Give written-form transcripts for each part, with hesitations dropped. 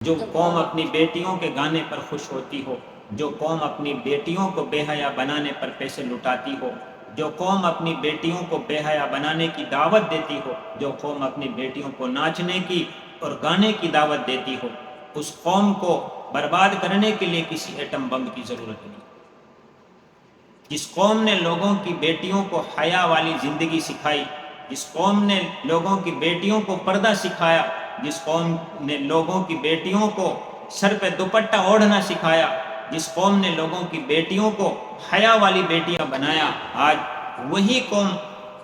جو قوم اپنی بیٹیوں کے گانے پر خوش ہوتی ہو، جو قوم اپنی بیٹیوں کو بے حیا بنانے پر پیسے لٹاتی ہو، جو قوم اپنی بیٹیوں کو بے حیا بنانے کی دعوت دیتی ہو، جو قوم اپنی بیٹیوں کو ناچنے کی اور گانے کی دعوت دیتی ہو، اس قوم کو برباد کرنے کے لیے کسی ایٹم بم کی ضرورت نہیں۔ جس قوم نے لوگوں کی بیٹیوں کو حیا والی زندگی سکھائی، جس قوم نے لوگوں کی بیٹیوں کو پردہ سکھایا، جس قوم نے لوگوں کی بیٹیوں کو سر پہ دوپٹہ اوڑھنا سکھایا، جس قوم نے لوگوں کی بیٹیوں کو حیا والی بیٹیاں بنایا، آج وہی قوم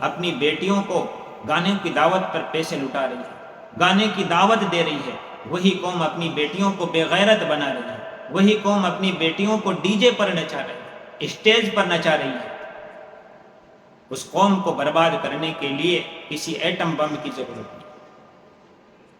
اپنی بیٹیوں کو گانے کی دعوت پر پیسے لٹا رہی ہے، گانے کی دعوت دے رہی ہے۔ وہی قوم اپنی بیٹیوں کو بے غیرت بنا رہی ہے، وہی قوم اپنی بیٹیوں کو ڈی جے پر نچا رہی ہے، اسٹیج پر نچا رہی ہے۔ اس قوم کو برباد کرنے کے لیے کسی ایٹم بم کی ضرورت نہیں۔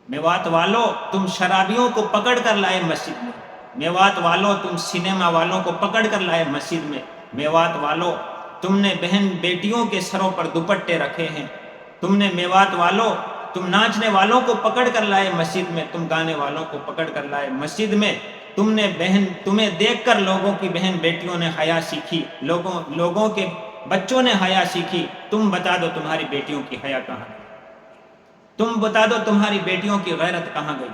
میوات والو، تم شرابیوں کو پکڑ کر لائے مسجد میں، میوات والو تم سنیما والوں کو پکڑ کر لائے مسجد میں، میوات والو تم نے بہن بیٹیوں کے سروں پر دوپٹے رکھے ہیں، تم نے میوات والو تم ناچنے والوں کو پکڑ کر لائے مسجد میں، تم گانے والوں کو پکڑ کر لائے مسجد میں، تمہیں دیکھ کر لوگوں کی بہن بیٹیوں نے حیا سیکھی، لوگوں کے بچوں نے حیا سیکھی۔ تم بتا دو تمہاری بیٹیوں کی حیا کہاں گئی؟ تم بتا دو تمہاری بیٹیوں کی غیرت کہاں گئی؟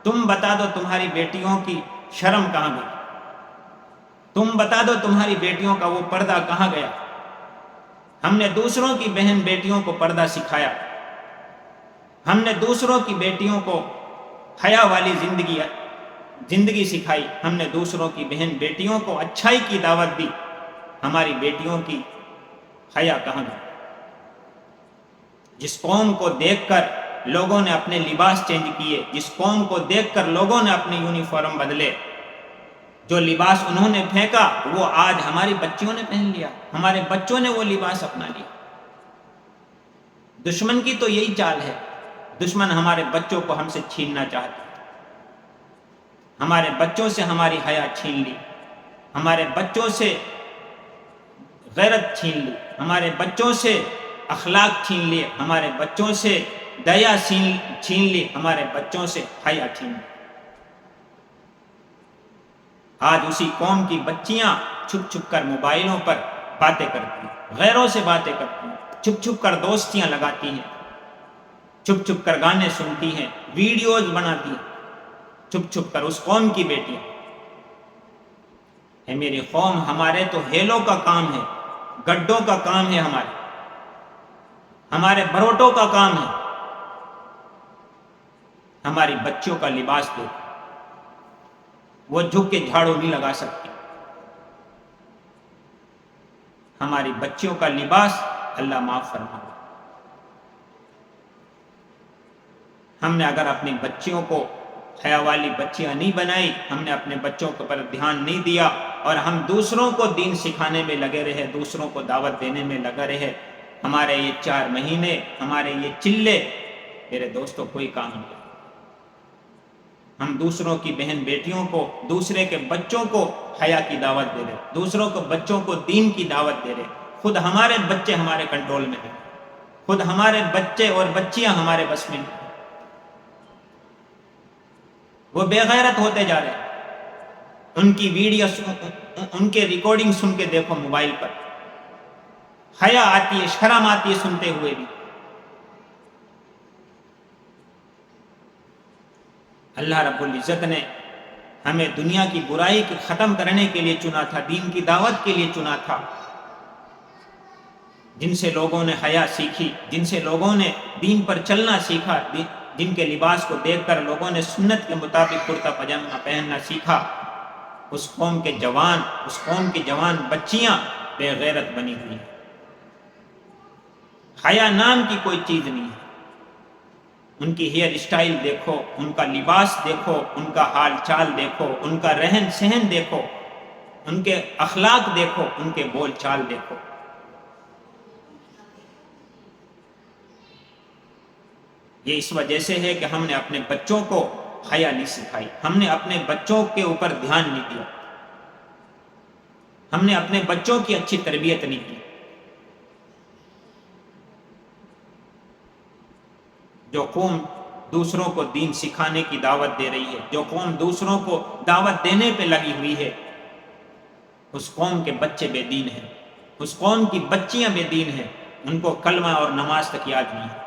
تم بتا دو تمہاری بیٹیوں کی شرم کہاں گئی؟ تم بتا دو تمہاری بیٹیوں کا وہ پردہ کہاں گیا؟ ہم نے دوسروں کی بہن بیٹیوں کو پردہ سکھایا، ہم نے دوسروں کی بیٹیوں کو حیا والی زندگی سکھائی، ہم نے دوسروں کی بہن بیٹیوں کو اچھائی کی دعوت دی، ہماری بیٹیوں کی حیا کہاں گئی؟ جس قوم کو دیکھ کر لوگوں نے اپنے لباس چینج کیے، جس قوم کو دیکھ کر لوگوں نے اپنے یونیفارم بدلے، جو لباس انہوں نے پھینکا وہ آج ہماری بچیوں نے پہن لیا، ہمارے بچوں نے وہ لباس اپنا لیا۔ دشمن کی تو یہی چال ہے، دشمن ہمارے بچوں کو ہم سے چھیننا چاہتا ہے، ہمارے بچوں سے ہماری حیا چھین لی، ہمارے بچوں سے غیرت چھین لی، ہمارے بچوں سے اخلاق چھین لیے، ہمارے بچوں سے دیا چھین لی، ہمارے بچوں سے حیا چھین لی۔ آج اسی قوم کی بچیاں چھپ چھپ کر موبائلوں پر باتیں کرتی ہیں، غیروں سے باتیں کرتی ہیں، چھپ چھپ کر دوستیاں لگاتی ہیں، چھپ چھپ کر گانے سنتی ہیں، ویڈیوز بناتی ہیں، چھپ چھپ کر۔ اس قوم کی بیٹیاں ہے میری قوم، ہمارے تو ہیلوں کا کام ہے، گڈوں کا کام ہے، ہمارے بروٹوں کا کام ہے، ہماری بچیوں کا لباس دیکھو، وہ جھک کے جھاڑو نہیں لگا سکتی۔ ہماری بچیوں کا لباس اللہ معاف فرمائے۔ ہم نے اگر اپنی بچیوں کو حیا والی بچیاں نہیں بنائی، ہم نے اپنے بچوں پر دھیان نہیں دیا، اور ہم دوسروں کو دین سکھانے میں لگے رہے، دوسروں کو دعوت دینے میں لگے رہے، ہمارے یہ 4 مہینے، ہمارے یہ چلے، میرے دوستوں کوئی کام نہیں۔ ہم دوسروں کی بہن بیٹیوں کو، دوسرے کے بچوں کو حیا کی دعوت دے رہے، دوسروں کو بچوں کو دین کی دعوت دے رہے، خود ہمارے بچے ہمارے کنٹرول میں ہیں، خود ہمارے بچے اور بچیاں ہمارے بس میں ہیں، وہ بے غیرت ہوتے جا رہے ہیں۔ ان کی ویڈیو، ان کے ریکارڈنگ سن کے دیکھو موبائل پر، حیا آتی ہے، شرم آتی ہے سنتے ہوئے بھی۔ اللہ رب العزت نے ہمیں دنیا کی برائی کو ختم کرنے کے لیے چنا تھا، دین کی دعوت کے لیے چنا تھا۔ جن سے لوگوں نے حیا سیکھی، جن سے لوگوں نے دین پر چلنا سیکھا، جن کے لباس کو دیکھ کر لوگوں نے سنت کے مطابق کرتا پاجامہ پہننا سیکھا، اس قوم کے جوان بچیاں بے غیرت بنی ہوئی ہیں۔ حیا نام کی کوئی چیز نہیں ہے۔ ان کی ہیئر اسٹائل دیکھو، ان کا لباس دیکھو، ان کا حال چال دیکھو، ان کا رہن سہن دیکھو، ان کے اخلاق دیکھو، ان کے بول چال دیکھو۔ یہ اس وجہ سے ہے کہ ہم نے اپنے بچوں کو حیا نہیں سکھائی، ہم نے اپنے بچوں کے اوپر دھیان نہیں دیا، ہم نے اپنے بچوں کی اچھی تربیت نہیں کی۔ جو قوم دوسروں کو دین سکھانے کی دعوت دے رہی ہے، جو قوم دوسروں کو دعوت دینے پہ لگی ہوئی ہے، اس قوم کے بچے بے دین ہیں، اس قوم کی بچیاں بے دین ہیں، ان کو کلمہ اور نماز تک یاد نہیں ہے۔